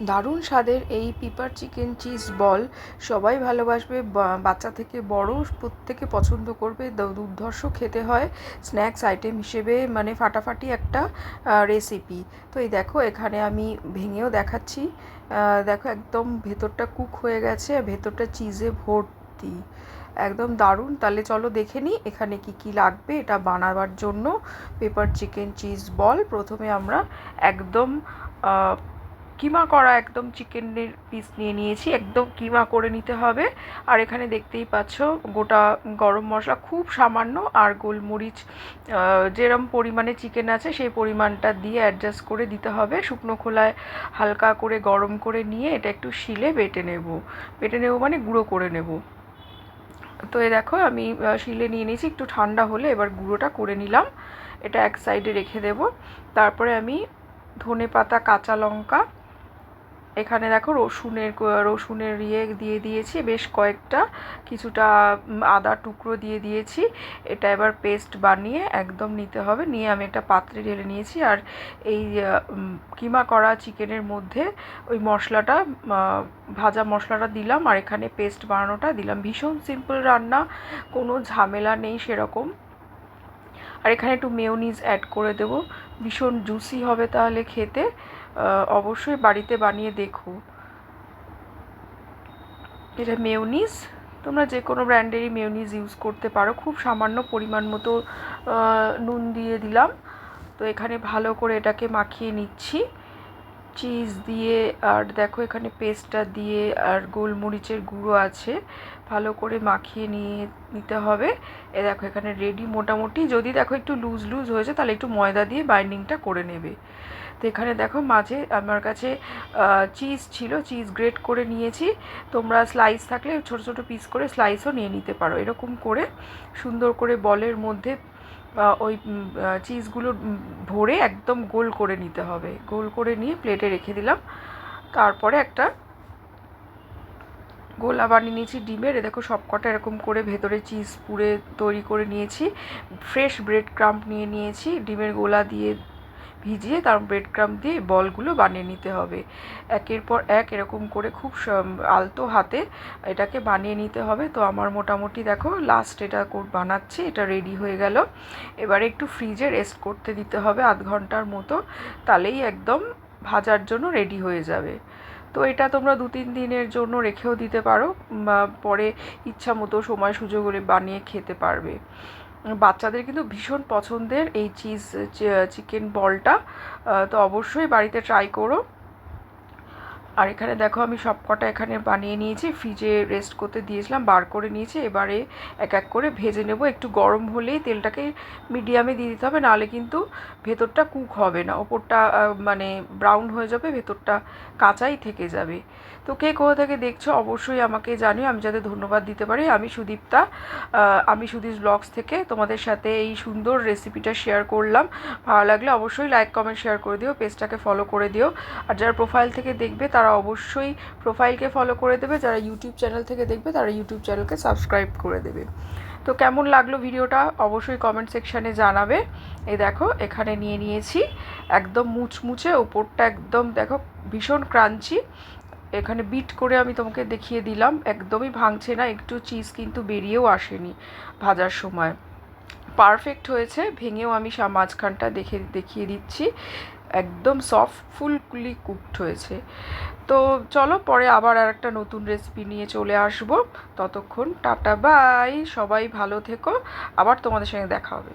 দারুণ স্বাদের এই পেপার চিকেন চিজ বল সবাই ভালোবাসবে, বাচ্চা থেকে বড় প্রত্যেকে পছন্দ করবে। দুর্ধর্ষ খেতে হয়, স্ন্যাক্স আইটেম হিসেবে মানে ফাটাফাটি একটা রেসিপি। তো এই দেখো এখানে আমি ভেঙেও দেখাচ্ছি। দেখো একদম ভেতরটা কুক হয়ে গেছে, ভেতরটা চিজে ভর্তি, একদম দারুণ। তাহলে চলো দেখে নিই এখানে কি কি লাগবে এটা বানাবার জন্য। পেপার চিকেন চিজ বল প্রথমে আমরা একদম কিমা করা একদম চিকেনের পিস নিয়ে নিয়েছি, একদম কিমা করে নিতে হবে। আর এখানে দেখতেই পাচ্ছ গোটা গরম মশলা খুব সামান্য, আর গোলমরিচ যেরম পরিমাণে চিকেন আছে সেই পরিমাণটা দিয়ে অ্যাডজাস্ট করে দিতে হবে। শুকনো খোলায় হালকা করে গরম করে নিয়ে এটা একটু শিলে বেটে নেব মানে গুঁড়ো করে নেব। তো এই দেখো আমি শিলে নিয়ে নিয়েছি, একটু ঠান্ডা হলে এবার গুঁড়োটা করে নিলাম। এটা এক সাইডে রেখে দেব। তারপরে আমি ধনেপাতা, কাঁচা লঙ্কা, এখানে দেখো রসুনের দিয়ে দিয়েছি বেশ কয়েকটা, কিছুটা আদা টুকরো দিয়ে দিয়েছি। এটা এবার পেস্ট বানিয়ে একদম নিতে হবে। নিয়ে আমি একটা পাত্রে ঢেলে নিয়েছি। আর এই কিমা করা চিকেনের মধ্যে ওই মশলাটা, ভাজা মশলাটা দিলাম, আর এখানে পেস্ট বানানোটা দিলাম। ভীষণ সিম্পল রান্না, কোনো ঝামেলা নেই সেরকম। আর এখানে একটু মেয়োনিজ অ্যাড করে দেবো, ভীষণ জুসি হবে তাহলে খেতে। অবশ্যই বাড়িতে বানিয়ে দেখো। এটা মেয়োনিজ, তোমরা যে কোনো ব্র্যান্ডেরই মেয়োনিজ ইউজ করতে পারো। খুব সামান্য পরিমাণ মতো নুন দিয়ে দিলাম। তো এখানে ভালো করে এটাকে মাখিয়ে নিচ্ছি চিজ দিয়ে। আর দেখো এখানে পেস্টটা দিয়ে আর গোলমরিচের গুঁড়ো আছে, ভালো করে মাখিয়ে নিতে হবে। এ দেখো এখানে রেডি মোটামুটি। যদি দেখো একটু লুজ লুজ হয়েছে তাহলে একটু ময়দা দিয়ে বাইন্ডিংটা করে নেবে। তো এখানে দেখো মাঝে আমার কাছে চিজ ছিল, চিজ গ্রেট করে নিয়েছি। তোমরা স্লাইস থাকলে ছোট ছোট পিস করে স্লাইসও নিয়ে নিতে পারো। এরকম করে সুন্দর করে বলের মধ্যে ওই চিজগুলো ভরে একদম গোল করে নিতে হবে। গোল করে নিয়ে প্লেটে রেখে দিলাম। তারপরে একটা গোলা বানিয়ে নিয়েছি ডিমের। দেখো সবকটা এরকম করে ভেতরে চিজ পুরে তৈরি করে নিয়েছি। ফ্রেশ ব্রেড ক্রাম্ব নিয়ে নিয়েছি, ডিমের গোলা দিয়ে ভিজিয়ে তার ব্রেড ক্রাম্ব দিয়ে বলগুলো বানিয়ে নিতে হবে। একের পর এক এরকম করে খুব আলতো হাতে এটাকে বানিয়ে নিতে হবে। তো আমার মোটামুটি দেখো লাস্ট এটা বানাচ্ছি, এটা রেডি হয়ে গেল। এবারে একটু ফ্রিজে রেস্ট করতে দিতে হবে আধ ঘন্টার মতো, তাহলেই একদম ভাজার জন্য রেডি হয়ে যাবে। তো এটা তোমরা 2-3 দিনের জন্য রেখেও দিতে পারো, পরে ইচ্ছা মতো সময় সুযোগ হলে বানিয়ে খেতে পারবে। বাচ্চাদের কিন্তু ভীষণ পছন্দের এই চিকেন বলটা। তো অবশ্যই বাড়িতে ট্রাই করো। আর এখানে দেখো আমি সবকটা এখানে বানিয়ে নিয়েছি, ফ্রিজে রেস্ট করতে দিয়েছিলাম, বার করে নিয়েছি। এবারে এক এক করে ভেজে নেব। একটু গরম হলেই তেলটাকে মিডিয়ামে দিয়ে দিতে হবে, নাহলে কিন্তু ভেতরটা কুক হবে না, ওপরটা মানে ব্রাউন হয়ে যাবে, ভেতরটা কাঁচাই থেকে যাবে। তো কে কোথা থেকে দেখছো অবশ্যই আমাকে জানিও, আমি যাতে ধন্যবাদ দিতে পারি। আমি সুদীপ্তা, আমি সুদীপ ব্লগস থেকে তোমাদের সাথে এই সুন্দর রেসিপিটা শেয়ার করলাম। ভালো লাগলে অবশ্যই লাইক কমেন্ট শেয়ার করে দিও, পেজটাকে ফলো করে দিও। আর যারা প্রোফাইল থেকে দেখবে তারা অবশ্যই প্রোফাইলকে ফলো করে দেবে, যারা ইউটিউব চ্যানেল থেকে দেখবে তারা ইউটিউব চ্যানেলকে সাবস্ক্রাইব করে দেবে। তো কেমন লাগলো ভিডিওটা অবশ্যই কমেন্ট সেকশানে জানাবে। এই দেখো এখানে নিয়ে নিয়েছি একদম মুচমুচে, ওপরটা একদম দেখো ভীষণ ক্রাঞ্চি। এখানে বিট করে আমি তোমাকে দেখিয়ে দিলাম, একদমই ভাঙছে না, একটু চিজ কিন্তু বেরিয়েও আসেনি ভাজার সময়। পারফেক্ট হয়েছে, ভেঙেও আমি মাঝখানটা দেখিয়ে দিচ্ছি, একদম সফট ফুললি কুকড হয়েছে। তো চলো পরে আবার আর একটা নতুন রেসিপি নিয়ে চলে আসবো। ততক্ষণ টাটা বাই, সবাই ভালো থেকো, আবার তোমাদের সঙ্গে দেখা হবে।